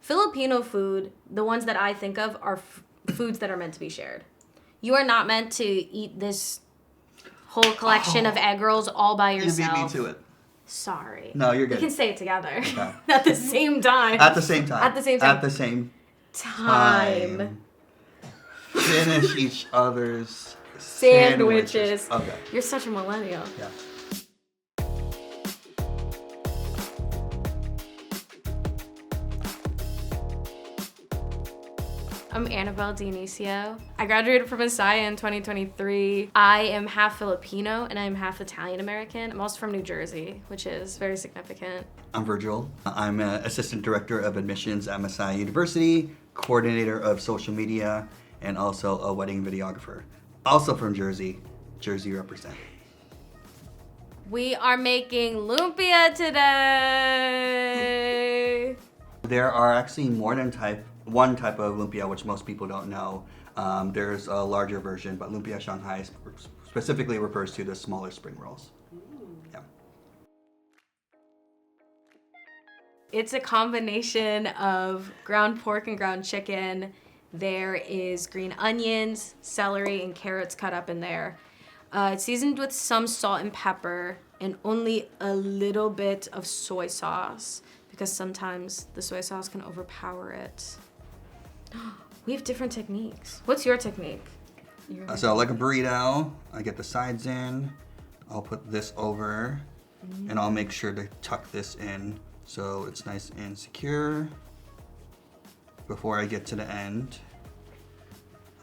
Filipino food, the ones that I think of are foods that are meant to be shared. You are not meant to eat this whole collection of egg rolls all by yourself. You beat me to it. Sorry. No, you're good. We can say it together. Okay. At the same time. At the same time. At the same time. At the same time. Finish each other's sandwiches. Okay. You're such a millennial. Yeah. I'm Annabelle Dionisio. I graduated from Messiah in 2023. I am half Filipino and I'm half Italian American. I'm also from New Jersey, which is very significant. I'm Virgil. I'm an assistant director of admissions at Messiah University, coordinator of social media, and also a wedding videographer. Also from Jersey. Jersey represent. We are making lumpia today. There are actually more than one type of lumpia, which most people don't know. There's a larger version, but lumpia Shanghai specifically refers to the smaller spring rolls. Yeah. It's a combination of ground pork and ground chicken. There is green onions, celery, and carrots cut up in there. It's seasoned with some salt and pepper and only a little bit of soy sauce because sometimes the soy sauce can overpower it. We have different techniques. What's your technique? So like a burrito, I get the sides in, I'll put this over, and I'll make sure to tuck this in so it's nice and secure before I get to the end.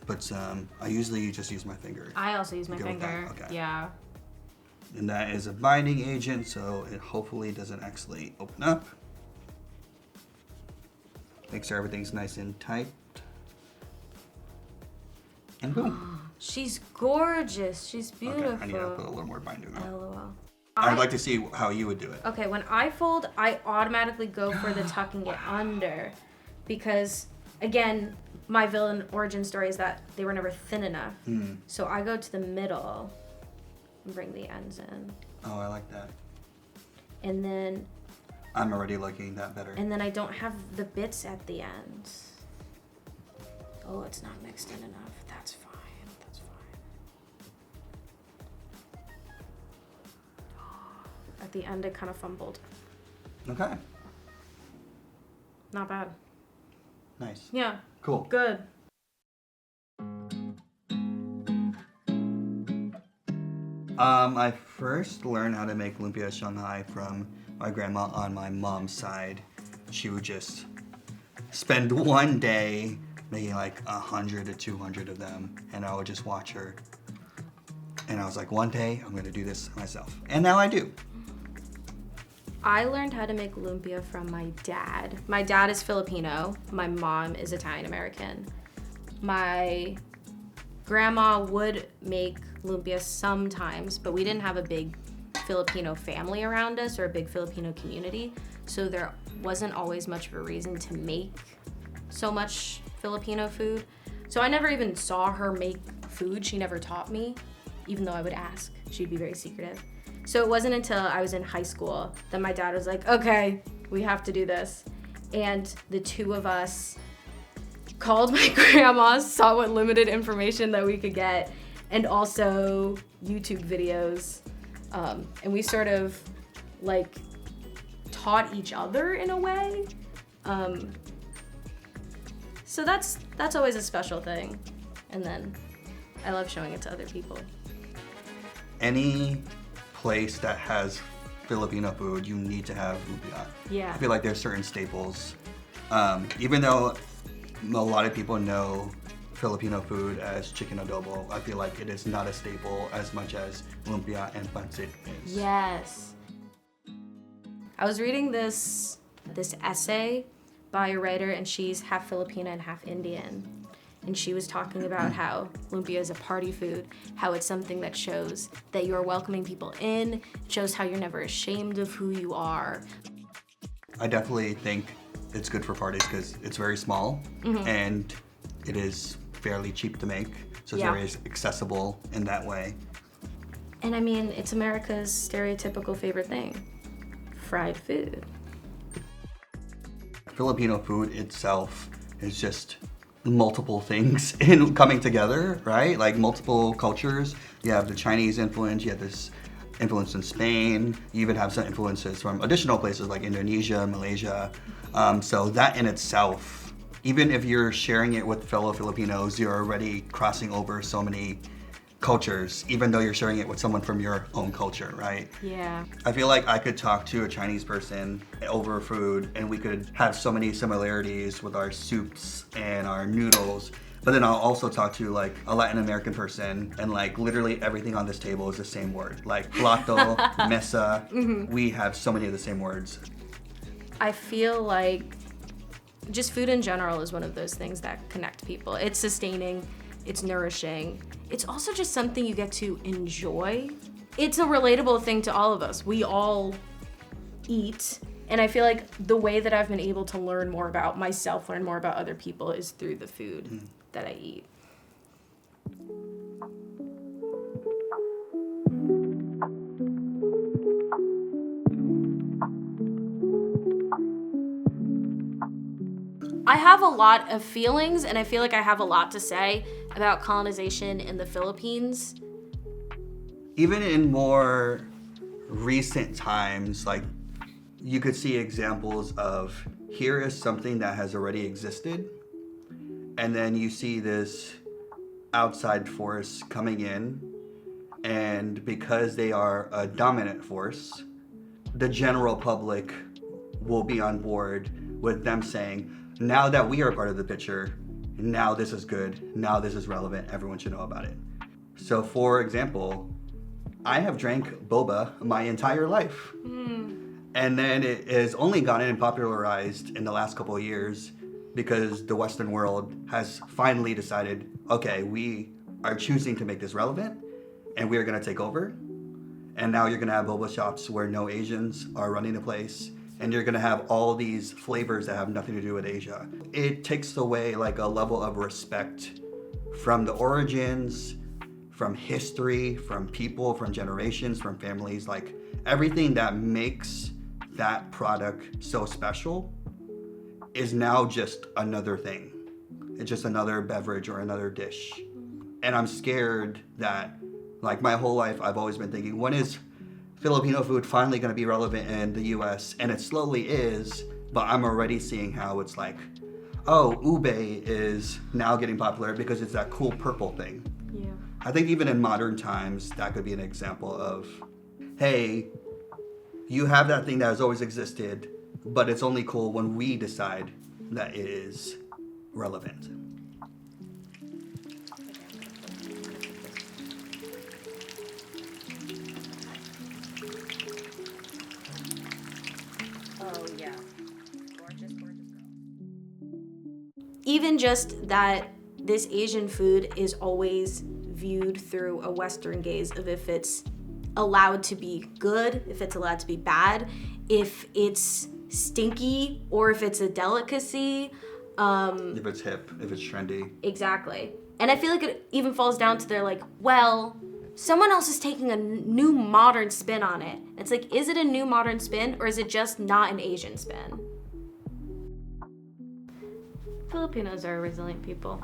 But I usually just use my finger. I also use my finger. Okay. Yeah. And that is a binding agent, so it hopefully doesn't actually open up. Make sure everything's nice and tight. And boom. She's gorgeous. She's beautiful. Okay, I need to put a little more binding on. LOL. I'd like to see how you would do it. Okay, when I fold, I automatically go for the tucking it under because, again, my villain origin story is that they were never thin enough. So I go to the middle and bring the ends in. Oh, I like that. And then... I'm already liking that better. And then I don't have the bits at the end. Oh, it's not mixed in enough. That's fine. That's fine. At the end, it kind of fumbled. Okay. Not bad. Nice. Yeah. Cool. Good. I first learned how to make lumpia Shanghai from my grandma on my mom's side. She would just spend one day making like 100 to 200 of them, and I would just watch her. And I was like, one day I'm gonna do this myself. And now I do. I learned how to make lumpia from my dad. My dad is Filipino. My mom is Italian American. My grandma would make lumpia sometimes, but we didn't have a big Filipino family around us or a big Filipino community, so there wasn't always much of a reason to make so much Filipino food. So I never even saw her make food. She never taught me, even though I would ask. She'd be very secretive. So it wasn't until I was in high school that my dad was like, okay, we have to do this. And the two of us called my grandma, saw what limited information that we could get, and also YouTube videos. And we sort of like taught each other in a way. So that's always a special thing. And then I love showing it to other people. Any place that has Filipino food, you need to have lumpia. Yeah. I feel like there's certain staples. Even though a lot of people know Filipino food as chicken adobo, I feel like it is not a staple as much as lumpia and pancit is. Yes. I was reading this essay by a writer, and she's half Filipina and half Indian. And she was talking about how lumpia is a party food, how it's something that shows that you're welcoming people in, shows how you're never ashamed of who you are. I definitely think it's good for parties because it's very small and it is fairly cheap to make, so it's very accessible in that way. And I mean, it's America's stereotypical favorite thing, fried food. Filipino food itself is just multiple things in coming together, right? Like multiple cultures. You have the Chinese influence, you have this influence in Spain, you even have some influences from additional places like Indonesia, Malaysia. So that in itself, even if you're sharing it with fellow Filipinos, you're already crossing over so many cultures, even though you're sharing it with someone from your own culture, right? Yeah. I feel like I could talk to a Chinese person over food and we could have so many similarities with our soups and our noodles. But then I'll also talk to like a Latin American person and like literally everything on this table is the same word. Like plato, mesa, we have so many of the same words. I feel like just food in general is one of those things that connect people. It's sustaining, it's nourishing. It's also just something you get to enjoy. It's a relatable thing to all of us. We all eat. And I feel like the way that I've been able to learn more about myself, learn more about other people is through the food that I eat. I have a lot of feelings, and I feel like I have a lot to say about colonization in the Philippines. Even in more recent times, like you could see examples of here is something that has already existed, and then you see this outside force coming in, and because they are a dominant force, the general public will be on board with them saying, now that we are part of the picture, now this is good, now this is relevant, everyone should know about it. So for example, I have drank boba my entire life. And then it has only gotten popularized in the last couple of years because the Western world has finally decided, okay, we are choosing to make this relevant and we are gonna take over. And now you're gonna have boba shops where no Asians are running the place, and you're gonna have all these flavors that have nothing to do with Asia. It takes away like a level of respect from the origins, from history, from people, from generations, from families, like everything that makes that product so special is now just another thing. It's just another beverage or another dish. And I'm scared that, like my whole life, I've always been thinking, when is Filipino food finally gonna be relevant in the US? And it slowly is, but I'm already seeing how it's like, oh, ube is now getting popular because it's that cool purple thing. Yeah. I think even in modern times, that could be an example of, hey, you have that thing that has always existed, but it's only cool when we decide that it is relevant. Oh, yeah. Gorgeous, gorgeous girl. Even just that this Asian food is always viewed through a Western gaze of if it's allowed to be good, if it's allowed to be bad, if it's stinky, or if it's a delicacy. If it's hip, if it's trendy. Exactly. And I feel like it even falls down to they're like, well, someone else is taking a new modern spin on it. It's like, is it a new modern spin, or is it just not an Asian spin? Filipinos are a resilient people.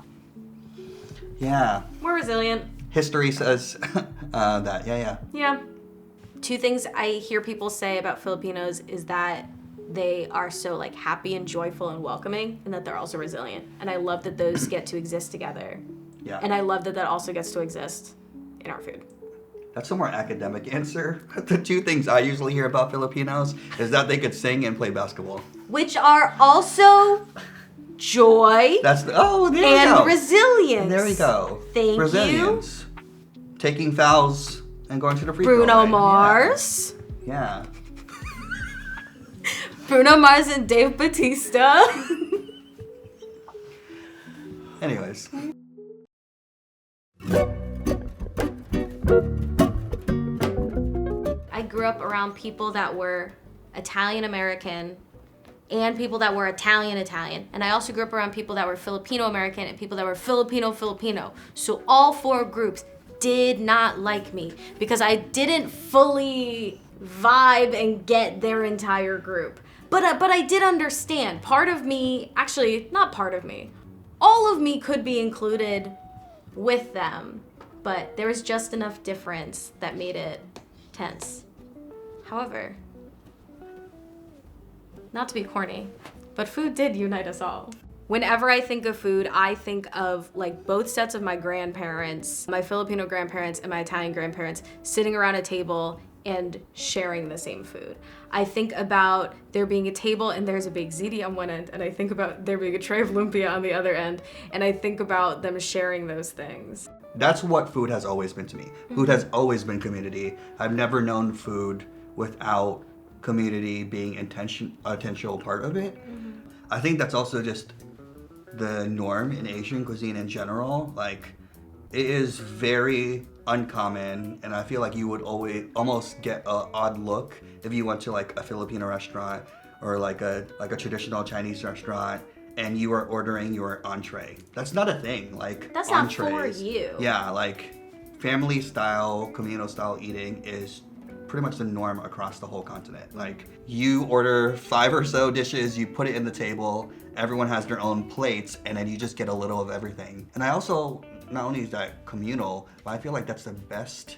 Yeah. We're resilient. History says that, yeah. Yeah. Two things I hear people say about Filipinos is that they are so like happy and joyful and welcoming, and that they're also resilient. And I love that those get to exist together. Yeah. And I love that that also gets to exist in our food. That's a more academic answer. The two things I usually hear about Filipinos is that they could sing and play basketball. Which are also joy That's there you and go. resilience. There we go. Thank Resilience. Taking fouls and going to the free throw Bruno line. Mars. Yeah. Bruno Mars and Dave Bautista. Anyways. I grew up around people that were Italian American and people that were Italian. And I also grew up around people that were Filipino American and people that were Filipino. So all four groups did not like me because I didn't fully vibe and get their entire group. But I did understand. Part of me, actually, not part of me, all of me could be included with them, but there was just enough difference that made it tense. However, not to be corny, but food did unite us all. Whenever I think of food, I think of like both sets of my grandparents, my Filipino grandparents and my Italian grandparents sitting around a table and sharing the same food. I think about there being a table and there's a big ziti on one end, and I think about there being a tray of lumpia on the other end, and I think about them sharing those things. That's what food has always been to me. Food has always been community. I've never known food without community being intentional part of it. I think that's also just the norm in Asian cuisine in general. Like, it is very uncommon, and I feel like you would almost get an odd look if you went to like a Filipino restaurant or like a traditional Chinese restaurant and you are ordering your entree. That's not a thing. Like, That's entrees, not for you. Yeah, like family style, communal style eating is pretty much the norm across the whole continent. Like, you order 5 or so dishes, you put it in the table, everyone has their own plates, and then you just get a little of everything. And I also, not only is that communal, but I feel like that's the best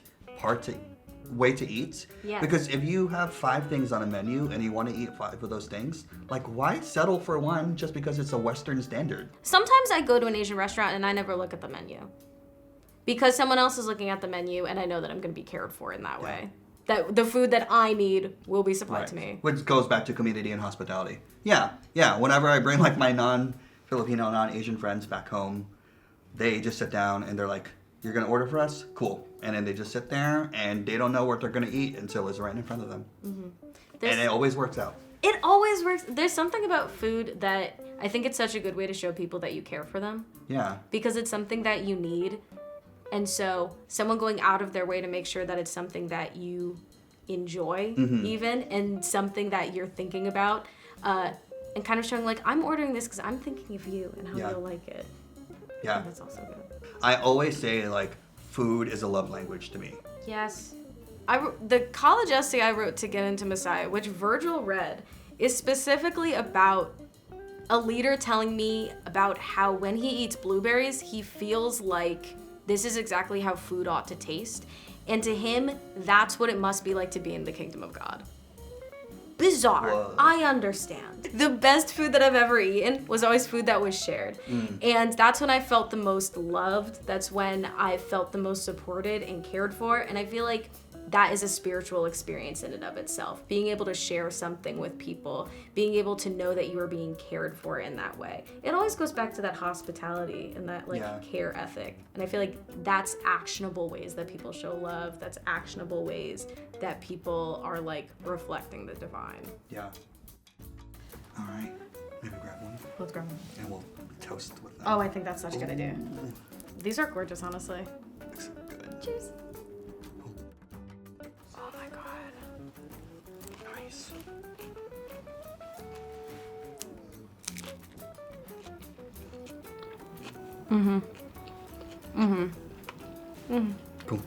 way to eat. Yes. Because if you have 5 things on a menu and you want to eat 5 of those things, like, why settle for one just because it's a Western standard? Sometimes I go to an Asian restaurant and I never look at the menu because someone else is looking at the menu and I know that I'm going to be cared for in that way. That the food that I need will be supplied to me. Which goes back to community and hospitality. Yeah. Whenever I bring like my non-Filipino, non-Asian friends back home, they just sit down and they're like, "You're gonna order for us? Cool." And then they just sit there and they don't know what they're gonna eat until it's right in front of them. And it always works out. It always works. There's something about food that I think it's such a good way to show people that you care for them. Yeah. Because it's something that you need. And so someone going out of their way to make sure that it's something that you enjoy even, and something that you're thinking about, and kind of showing like, I'm ordering this because I'm thinking of you and how you'll like it. Yeah. That's also good. I always say like, food is a love language to me. Yes. The college essay I wrote to get into Messiah, which Virgil read, is specifically about a leader telling me about how when he eats blueberries, he feels like this is exactly how food ought to taste. And to him, that's what it must be like to be in the kingdom of God. Bizarre. Whoa. I understand. The best food that I've ever eaten was always food that was shared. And that's when I felt the most loved. That's when I felt the most supported and cared for. And I feel like that is a spiritual experience in and of itself. Being able to share something with people, being able to know that you are being cared for in that way. It always goes back to that hospitality and that care ethic. And I feel like that's actionable ways that people show love. That's actionable ways that people are like reflecting the divine. Yeah. All right. Maybe grab one. Let's grab one. And we'll toast with them. Oh, I think that's such a good idea. These are gorgeous, honestly. Looks so good. Cheers. Oh my god. Nice. Cool.